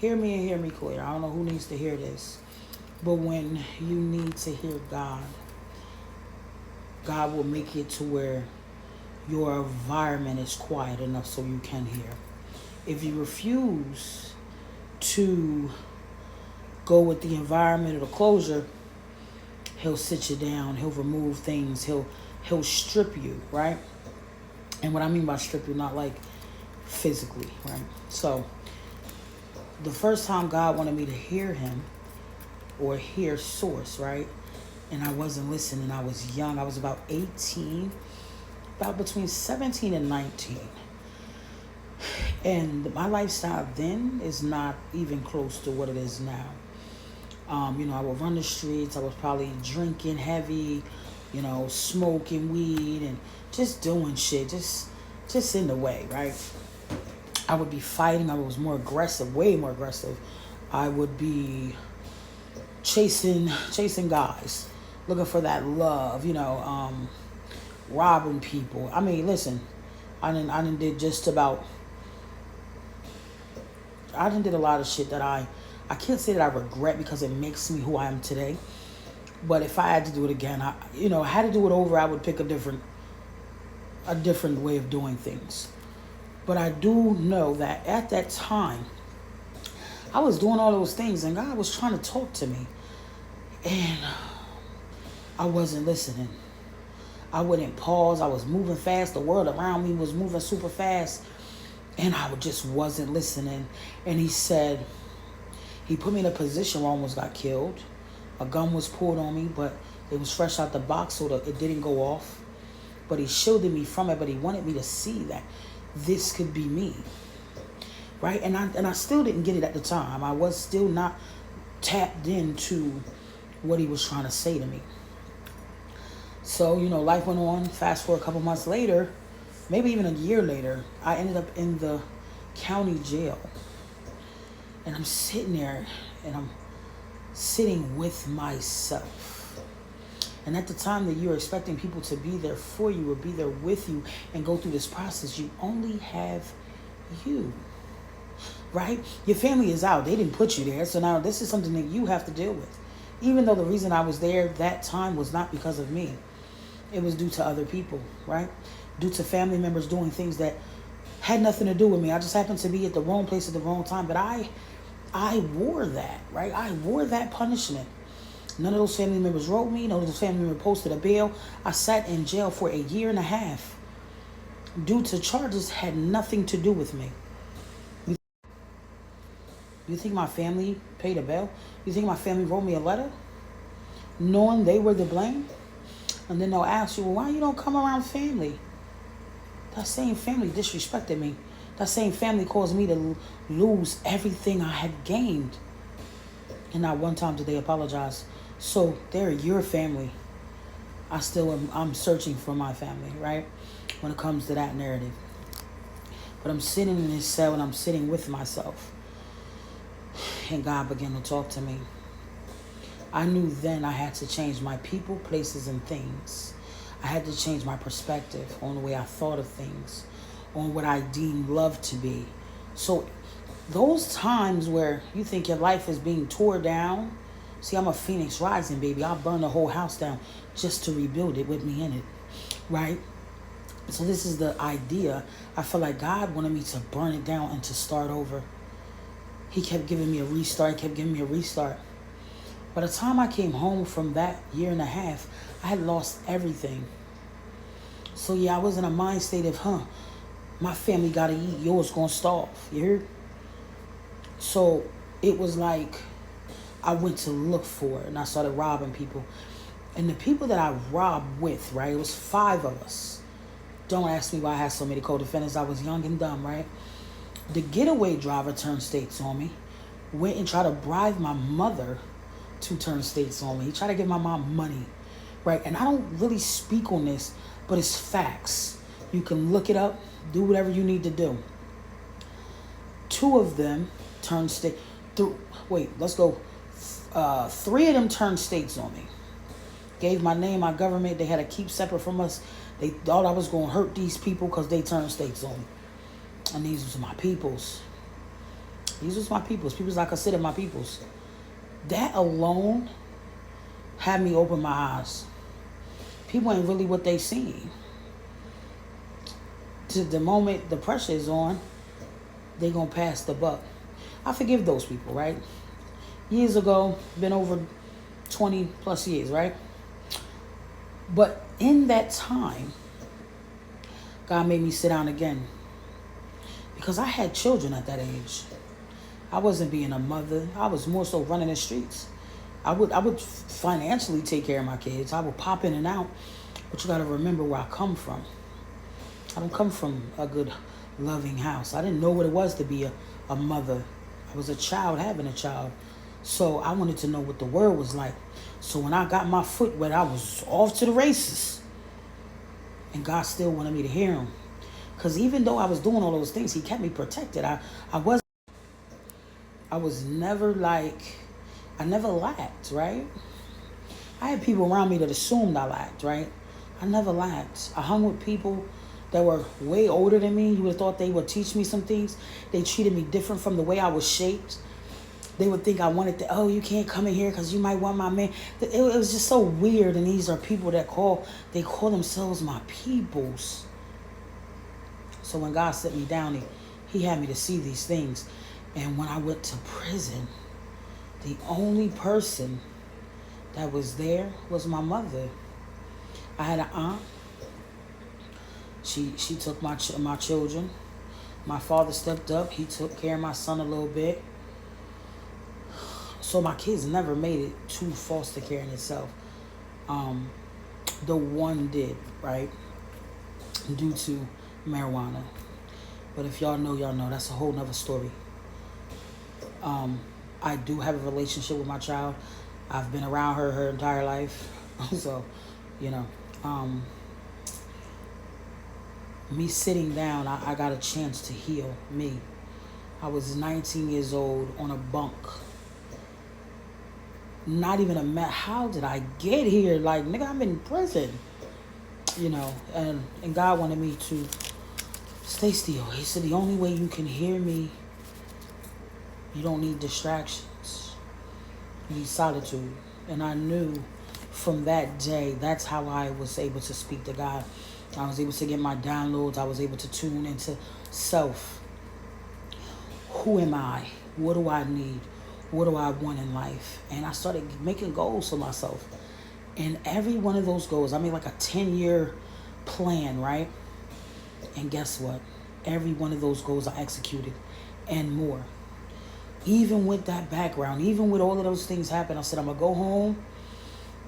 hear me and hear me clear. I don't know who needs to hear this. But when you need to hear God, God will make it to where your environment is quiet enough so you can hear. If you refuse to go with the environment or the closure, he'll sit you down. He'll remove things. He'll strip you, right? And what I mean by strip you, not like physically, right? So the first time God wanted me to hear him or hear source, right? And I wasn't listening. I was young. I was about 18, about between 17 and 19. And my lifestyle then is not even close to what it is now. I would run the streets. I was probably drinking heavy, smoking weed and just doing shit, just in the way, right? I would be fighting. I was more aggressive, way more aggressive. I would be chasing guys, looking for that love, robbing people. I mean, listen, I didn't did a lot of shit that I can't say that I regret because it makes me who I am today. But if I had to do it again, I had to do it over, I would pick a different way of doing things. But I do know that at that time, I was doing all those things and God was trying to talk to me. And I wasn't listening. I wouldn't pause. I was moving fast. The world around me was moving super fast. And I just wasn't listening. And he put me in a position where I almost got killed. A gun was pulled on me, but it was fresh out the box, so it didn't go off. But he shielded me from it, but he wanted me to see that this could be me. Right? And I still didn't get it at the time. I was still not tapped into what he was trying to say to me. So, life went on. Fast forward a couple months later, maybe even a year later, I ended up in the county jail. And I'm sitting there, and I'm sitting with myself. And at the time that you're expecting people to be there for you or be there with you and go through this process, you only have you, right? Your family is out. They didn't put you there. So now this is something that you have to deal with. Even though the reason I was there that time was not because of me. It was due to other people, right? Due to family members doing things that had nothing to do with me. I just happened to be at the wrong place at the wrong time. But I wore that, right? I wore that punishment. None of those family members wrote me. None of those family members posted a bail. I sat in jail for a year and a half due to charges had nothing to do with me. You think my family paid a bill? You think my family wrote me a letter knowing they were the blame? And then they'll ask you, well, why you don't come around family? That same family disrespected me. That same family caused me to lose everything I had gained. And not one time did they apologize. So they're your family. I'm searching for my family, right? When it comes to that narrative. But I'm sitting in this cell and I'm sitting with myself. And God began to talk to me. I knew then I had to change my people, places, and things. I had to change my perspective on the way I thought of things, on what I deemed love to be. So those times where you think your life is being tore down, see, I'm a phoenix rising, baby. I'll burn the whole house down just to rebuild it with me in it, right? So this is the idea. I feel like God wanted me to burn it down and to start over. He kept giving me a restart, By the time I came home from that year and a half, I had lost everything. So yeah, I was in a mind state of, my family got to eat, yours going to starve. You heard? So it was like I went to look for it and I started robbing people. And the people that I robbed with, right, it was 5 of us. Don't ask me why I had so many co-defendants. I was young and dumb, right? The getaway driver turned states on me. Went and tried to bribe my mother to turn states on me. He tried to give my mom money, right? And I don't really speak on this, but it's facts. You can look it up, do whatever you need to do. 2 of them turned state. 3 of them turned states on me. Gave my name, my government. They had to keep separate from us. They thought I was going to hurt these people because they turned states on me. And these was my peoples. These was my peoples. Peoples I consider my peoples. That alone had me open my eyes. People ain't really what they seem. To the moment the pressure is on, they gonna pass the buck. I forgive those people, right? Years ago, been over 20 plus years, right? But in that time, God made me sit down again. Because I had children at that age. I wasn't being a mother. I was more so running the streets. I would financially take care of my kids. I would pop in and out. But you got to remember where I come from. I don't come from a good, loving house. I didn't know what it was to be a mother. I was a child having a child. So I wanted to know what the world was like. So when I got my foot wet, I was off to the races. And God still wanted me to hear him. Because even though I was doing all those things, he kept me protected. I was never like, I never lacked, right? I had people around me that assumed I lacked, right? I never lacked. I hung with people that were way older than me. You would have thought they would teach me some things. They treated me different from the way I was shaped. They would think I wanted to, oh, you can't come in here because you might want my man. It was just so weird. And these are people that call themselves my peoples. So when God set me down, he had me to see these things. And when I went to prison, the only person that was there was my mother. I had an aunt. She took my children. My father stepped up. He took care of my son a little bit. So my kids never made it to foster care in itself. The one did, right? Due to marijuana. But if y'all know, that's a whole nother story. I do have a relationship with my child. I've been around her entire life. So, me sitting down, I got a chance to heal me. I was 19 years old on a bunk. Not even a matter, how did I get here? Like, nigga, I'm in prison. And God wanted me to stay still. He said, the only way you can hear me, you don't need distractions. You need solitude. And I knew from that day, that's how I was able to speak to God. I was able to get my downloads. I was able to tune into self. Who am I? What do I need? What do I want in life? And I started making goals for myself. And every one of those goals, I made like a 10-year plan, right? And guess what? Every one of those goals I executed and more. Even with that background, even with all of those things happening, I said, I'm going to go home.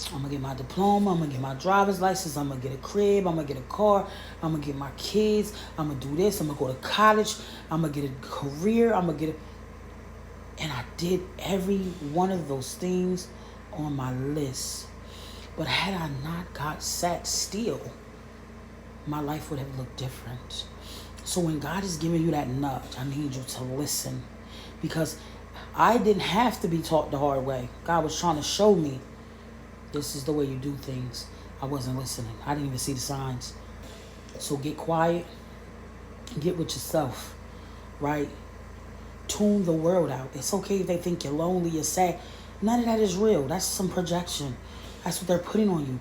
I'm going to get my diploma. I'm going to get my driver's license. I'm going to get a crib. I'm going to get a car. I'm going to get my kids. I'm going to do this. I'm going to go to college. I'm going to get a career. I'm going to get a... And I did every one of those things on my list. But had I not sat still, my life would have looked different. So when God is giving you that nudge, I need you to listen. Because I didn't have to be taught the hard way. God was trying to show me this is the way you do things. I wasn't listening. I didn't even see the signs. So get quiet. Get with yourself, right? Tune the world out. It's okay if they think you're lonely, you're sad. None of that is real. That's some projection. That's what they're putting on you.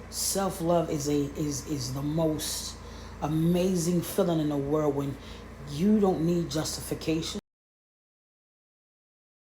Self-love is the most amazing feeling in the world when you don't need justification.